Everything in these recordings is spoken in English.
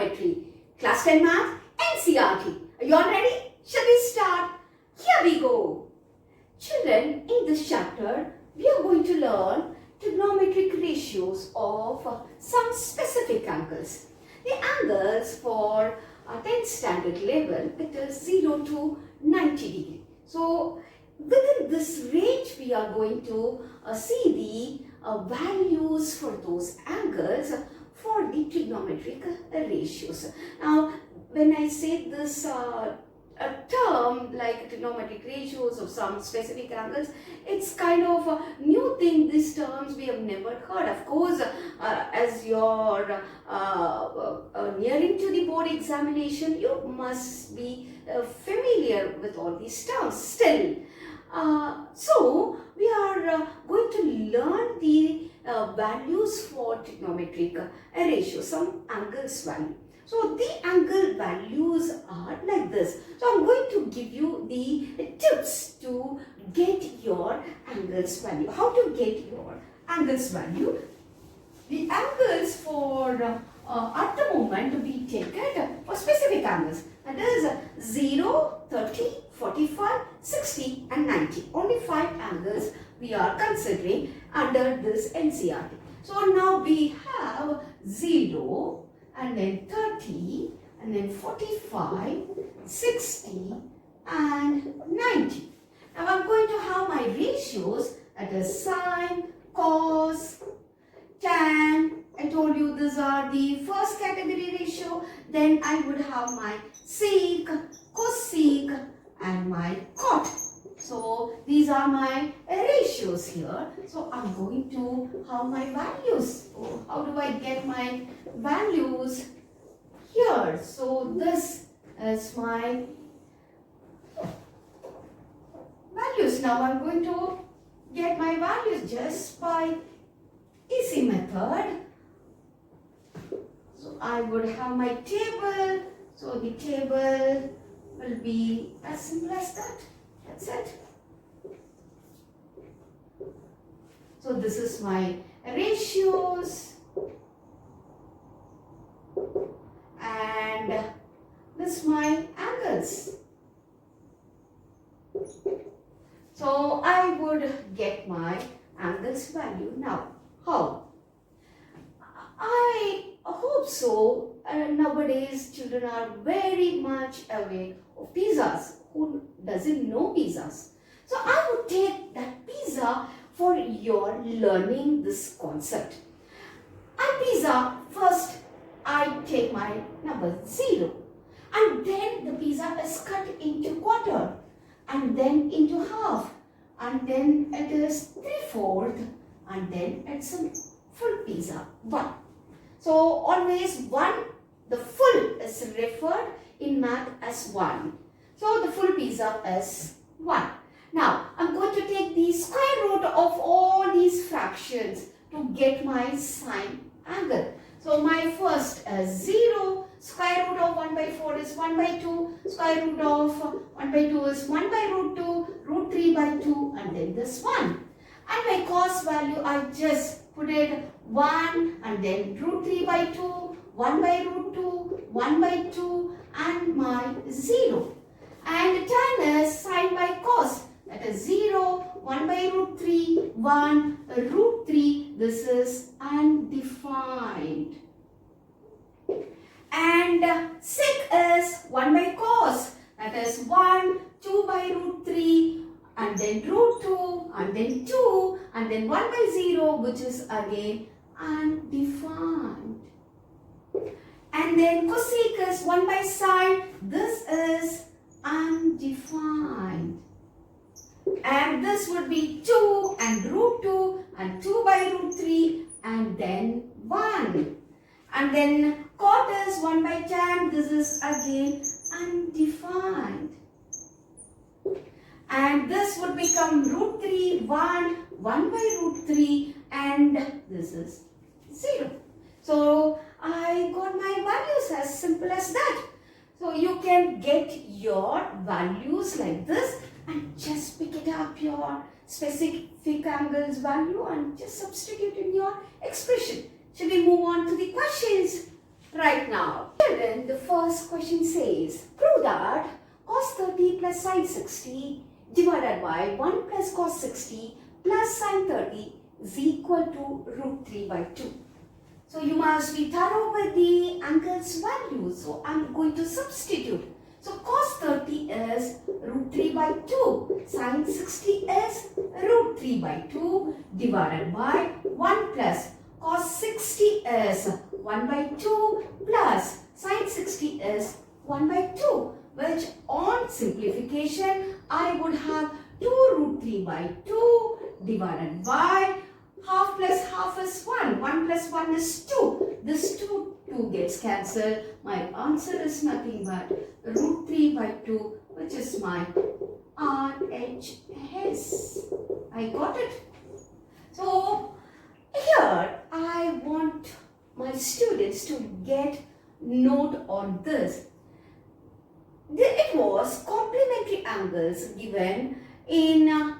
Trigonometry. Class 10 Math, NCERT. Are you all ready? Shall we start? Here we go. Children, in this chapter, we are going to learn trigonometric ratios of some specific angles. The angles for 10th standard level, it is 0 to 90 degree. So, within this range, we are going to see the values for those angles for the trigonometric ratios. Now, when I say this a term like trigonometric ratios of some specific angles, it's kind of a new thing. These terms we have never heard. Of course, as you're nearing to the board examination, you must be familiar with all these terms still. So, we are going to learn the values for trigonometric ratios, some angles value. So, the angle values are like this. So, I am going to give you the tips to get your angles value. How to get your angles value? The angles for at the moment we take it for specific angles. That is 0, 30, 45, 60 and 90. Only 5 angles we are considering under this NCERT. So, now we have 0 and then 30 and then 45, 60 and 90. Now, I am going to have my ratios, that is sine, cos, tan. I told you these are the first category ratio. Then I would have my sec, cosec and my cot. So, these are my ratios here. So, I am going to have my values. So, how do I get my values here? So, this is my values. Now, I am going to get my values just by easy method. So, I would have my table. So, the table will be as simple as that. That's it. So, this is my ratios and this is my angles. So, I would get my angles value. Now, how? I hope so. Nowadays, children are very much aware of pizzas. Who doesn't know pizzas? So, I would take that pizza for your learning this concept. Pizza, first I take my number 0 and then the pizza is cut into quarter and then into half and then it is 3/4 and then it's a full pizza 1. So, always 1, the full is referred in math as 1. So, the full pizza is 1. Now, I am going to take the square root of all these fractions to get my sine angle. So, my first is 0, square root of 1/4 is 1/2, square root of 1/2 is 1/√2, root 3/2 and then this 1. And my cos value, I just put it 1 and then root 3/2, 1/√2, 1/2 and my 0. And tan is sine by cos. That is 0, 1/√3, 1, root 3. This is undefined. And sec is 1/cos. That is 1, 2/√3 and then root 2 and then 2 and then 1/0 which is again undefined. And then cosec is 1/sine. This is undefined. And this would be 2 and root 2 and 2/√3 and then 1. And then cot is 1/tan. This is again undefined. And this would become root 3, 1, 1/√3 and this is 0. So, I got my values as simple as that. So, you can get your values like this and just pick it up your specific angles value and just substitute in your expression. Shall we move on to the questions? right now. Children, the first question says, prove that cos 30 plus sine 60 divided by 1 plus cos 60 plus sine 30 is equal to root 3 by 2. So you must be thorough with the angles value. So I'm going to substitute. So cos 30 is root 3 by 2. Sine 60 is root 3 by 2 divided by 1 plus cos 60 is 1 by 2 plus sine 60 is 1 by 2, which on simplification I would have 2 root 3 by 2 divided by half plus half is 1. 1 plus 1 is 2. This 2 gets cancelled. My answer is nothing but root 3 by 2, which is my RHS. I got it. So here I want my students to get note on this. It was complementary angles given in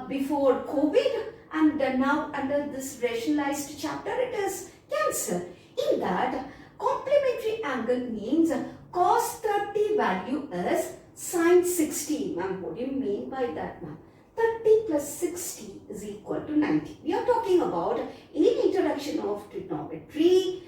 before COVID, and now under this rationalized chapter it is cancelled. In that, complementary angle means cos 30 value is sine 60. Ma'am, what do you mean by that, ma'am? 30 plus 60 is equal to 90. We are talking about, in introduction of trigonometry,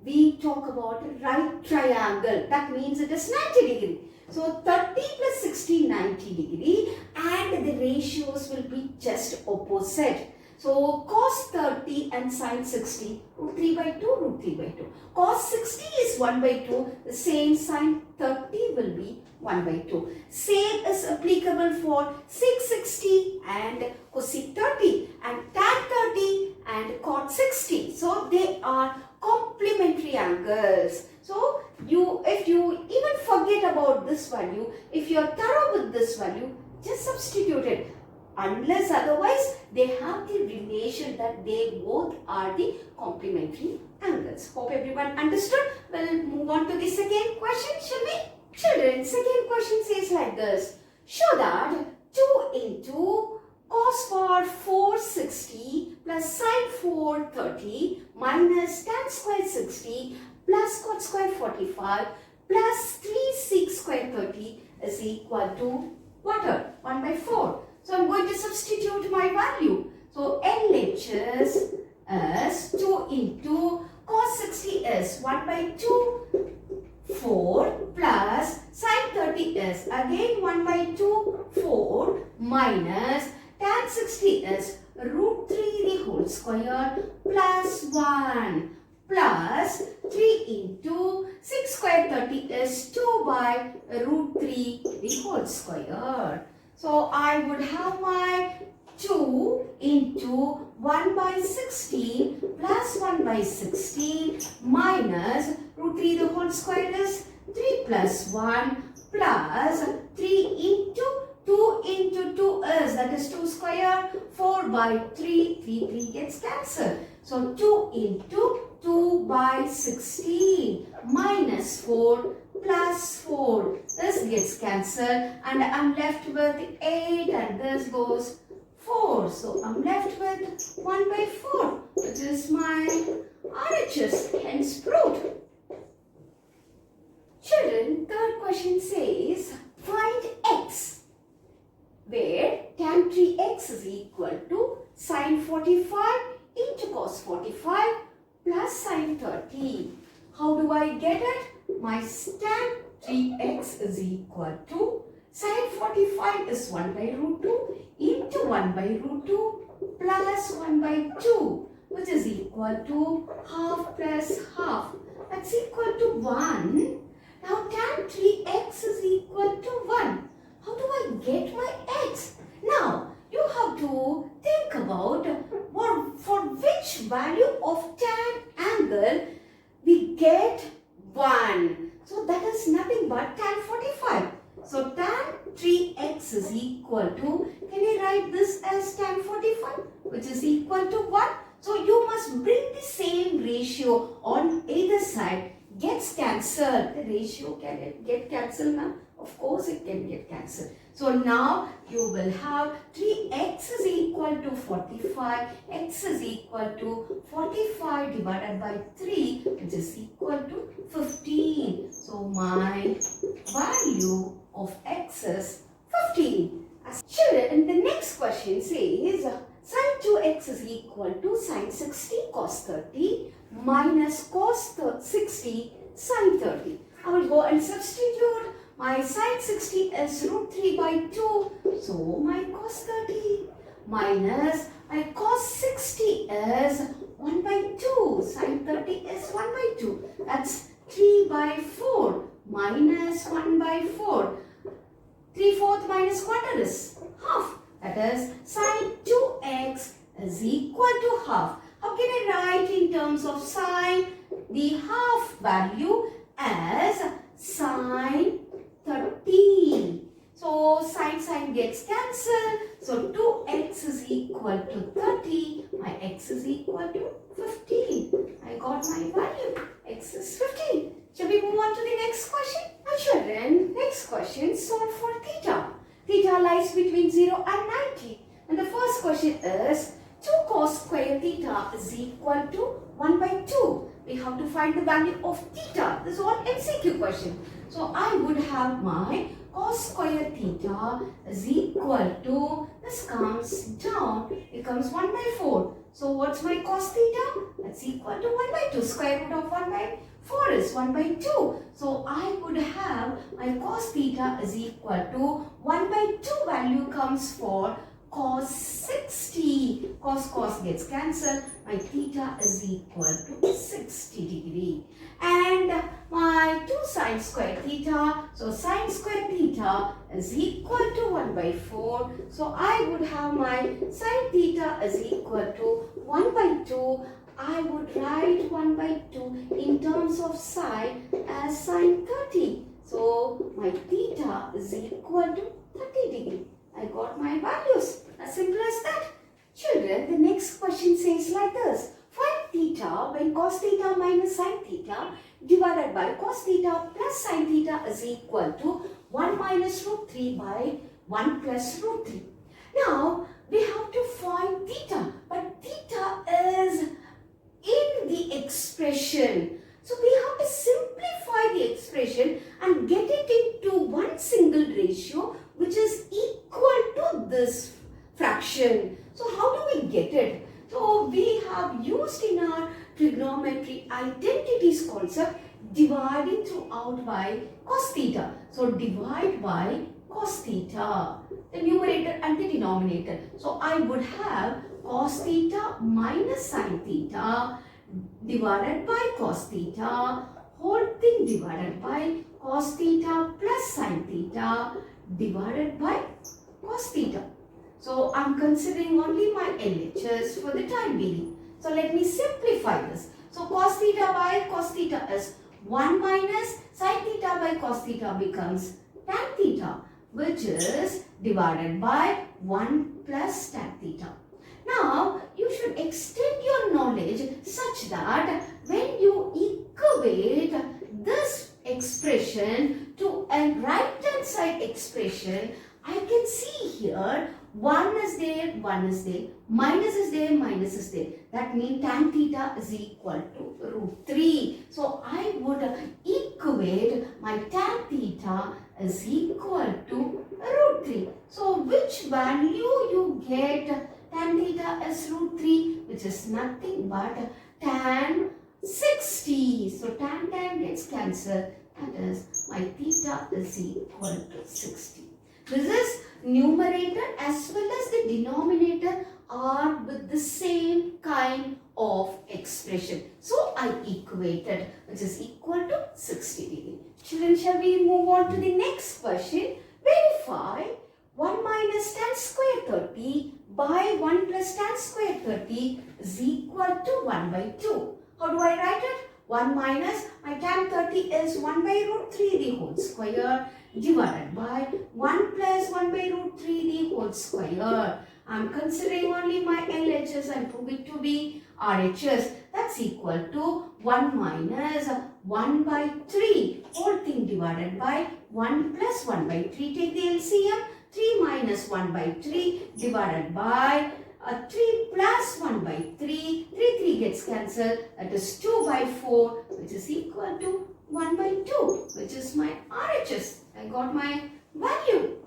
we talk about right triangle. That means it is 90 degree. So 30 plus 60, 90 degree, and the ratios will be just opposite. So cos 30 and sine 60, root 3 by 2, root 3 by 2. Cos 60 is 1 by 2, the same sine 30 will be 1 by 2. Same is applicable for sec 60 and cosec 30 and tan 30 and cot 60. So they are complementary angles. So if you even forget about this value, if you are thorough with this value, just substitute it. Unless otherwise, they have the relation that they both are the complementary angles. Hope everyone understood. We'll move on to the second question, shall we? Children, second question says like this. Show that 2 into cos for 460 plus sine 430 minus tan square 60 plus cot square 45 plus 3 sec square 30 is equal to what? 1 by 4. So I'm going to substitute my value. So LHS is 2 into cos 60 is 1 by 2, 4 plus sine 30 is again 1 by 2, 4 minus tan 60 is root 3 the whole square plus 1 plus 3 into 6 square 30 is 2 by root 3 the whole square. So I would have my 2 into 1 by 16 plus 1 by 16 minus root 3 the whole square is 3 plus 1 plus 3 into 2 into 2 is, that is 2 square, 4 by 3, 3 gets cancelled. So 2 into 2 by 16 minus 4 plus 4. This gets cancelled and I'm left with 8 and this goes 4. So I'm left with 1 by 4, which is my RHS, hence proved. Children, third question says, find x, where tan 3x is equal to sine 45 into cos 45 plus sine 30. How do I get it? My tan 3x is equal to sine 45 is 1 by root 2 into 1 by root 2 plus 1 by 2, which is equal to half plus half. That's equal to 1. Now tan 3x is equal to 1. How do I get my x? Now you have to think about for which value of tan angle we get 1. So that is nothing but tan 45. So tan 3x is equal to, can I write this as tan 45, which is equal to 1? So you must bring the same ratio on either side. side gets cancelled. The ratio can get cancelled now. Of course it can get cancelled. So now you will have 3x is equal to 45. X is equal to 45 divided by 3, which is equal to 15. So my value of x is 15. Children, the next question says sin 2x is equal to sin 60 cos 30 minus cos 60 sin 30. I will go and substitute. My sin 60 is root 3 by 2. So my cos 30 minus my cos 60 is 1 by 2. Sin 30 is 1 by 2. That's 3 by 4 minus 1 by 4. 3/4 minus quarter is half. That is sin 2x is equal to half. How can I write in terms of sine? The half value as sine 30. So sine gets cancelled. So 2x is equal to 30. My x is equal to 15. I got my value. X is 15. Shall we move on to the next question? Children, next question, solve for theta. Theta lies between 0 and 90. And the first question is 2 cos square theta is equal to 1 by 2. We have to find the value of theta. This is all MCQ question. So I would have my cos square theta is equal to, this comes down, it comes 1 by 4. So what's my cos theta? That's equal to 1 by 2. Square root of 1 by 4 is 1 by 2. So I would have my cos theta is equal to 1 by 2 value comes for cos 60. Cos gets cancelled. My theta is equal to 60 degree. And my 2 sine square theta. So sine square theta is equal to 1 by 4. So I would have my sine theta is equal to 1 by 2. I would write 1 by 2 in terms of sine as sine 30. So my theta is equal to 30 degree. I got my values. As simple as that. Children, the next question says like this. Find theta when cos theta minus sin theta divided by cos theta plus sin theta is equal to 1 minus root 3 by 1 plus root 3. Now, we have to find theta. But theta is in the expression. So we have to simplify the expression and get it into one single ratio which is equal to this fraction. So how do we get it? So we have used in our trigonometry identities concept dividing throughout by cos theta. So divide by cos theta, the numerator and the denominator. So I would have cos theta minus sin theta divided by cos theta, whole thing divided by cos theta plus sin theta divided by cos theta. So I'm considering only my LHS for the time being. So let me simplify this. So cos theta by cos theta is 1 minus sin theta by cos theta becomes tan theta, which is divided by 1 plus tan theta. Now, you should extend your knowledge such that when you equate this expression to a right-hand side expression, I can see here 1 is there, 1 is there, minus is there, minus is there. That means tan theta is equal to root 3. So, I would equate my tan theta is equal to root 3. So, which value you get? Tan theta is root 3, which is nothing but tan 60. So, tan gets cancelled. That is, my theta is equal to 60. This is numerator as well as the denominator are with the same kind of expression. So, I equated, which is equal to 60 degree. Children, shall we move on to the next question? Verify 1 minus tan square 30 by 1 plus tan square 30 is equal to 1 by 2. How do I write it? 1 minus, my tan 30 is 1 by root 3 the whole square divided by 1 plus 1 by root 3 the whole square. I am considering only my LHS LHS and prove it to be RHS. That's equal to 1 minus 1 by 3 whole thing divided by 1 plus 1 by 3. Take the LCM. 3 minus 1 by 3 divided by 3 plus 1 by 3. 3 gets cancelled. That is 2 by 4, which is equal to 1 by 2, which is my RHS. I got my value.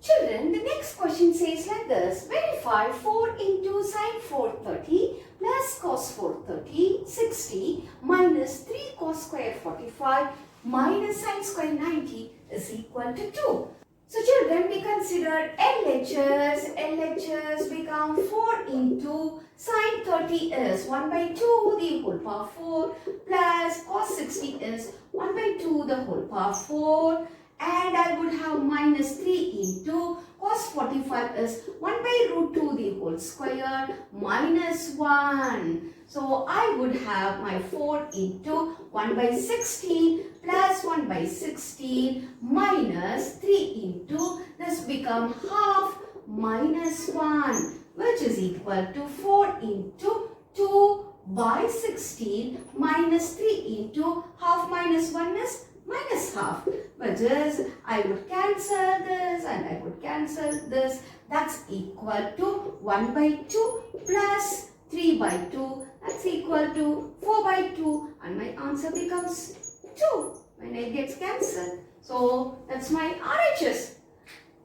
Children, the next question says like this. Verify 4 into sine 430 plus cos 430 60 minus 3 cos square 45 minus sine square 90 is equal to 2. So children, we consider LHS. LHS become 4 into sine 30 is 1 by 2 the whole power 4 plus cos 60 is 1 by 2 the whole power 4. And I would have minus 3 into cos 45 is 1 by root 2 the whole square minus 1. So I would have my 4 into 1 by 16 plus 1 by 16 minus 3 into this become half minus 1, which is equal to 4 into 2 by 16 minus 3 into half minus 1 is minus half, which is I would cancel this and I would cancel this. That's equal to 1 by 2 plus 3 by 2. That's equal to 4 by 2 and my answer becomes 2 when it gets cancelled. So that's my RHS.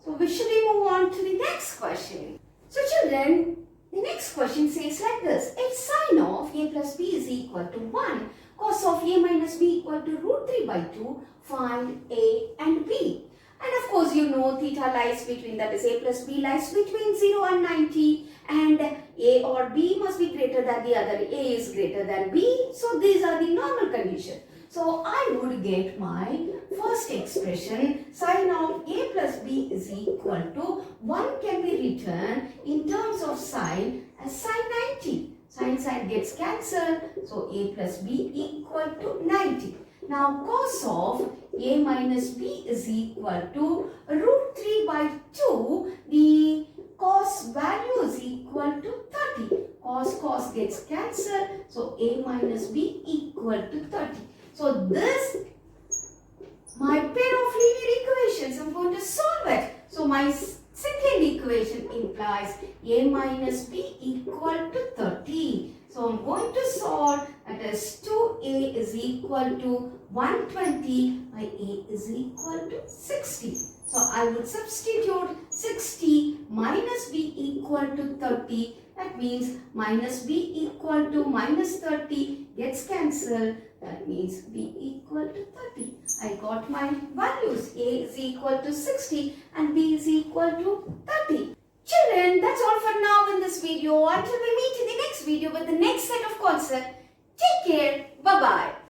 So we should move on to the next question. So children, the next question says like this. If sine of a plus b is equal to 1, cos of a minus b equal to root 3 by 2, find a and b. And of course you know theta lies between, that is a plus b lies between 0 and 90, and a or b must be greater than the other. A is greater than b. So these are the normal conditions. So I would get my first expression, sine of a plus b is equal to 1 can be written in terms of sine as sine 90. Sine gets cancelled. So a plus b equal to 90. Now cos of a minus b is equal to root 3 by 2. The cos value is equal to 30. Cos gets cancelled. So a minus b equal to 30. So this, my pair of linear equations, I'm going to solve it. So my second equation implies a minus b equal to 30. So I'm going to solve, that is 2a is equal to 120 by a is equal to 60. So I would substitute 60 minus b equal to 30. That means minus b equal to minus 30 gets cancelled. That means b equal to 30. I got my values. A is equal to 60 and b is equal to 30. Children, that's all for now in this video. Until we meet in the next video with the next set of concepts. Take care. Bye-bye.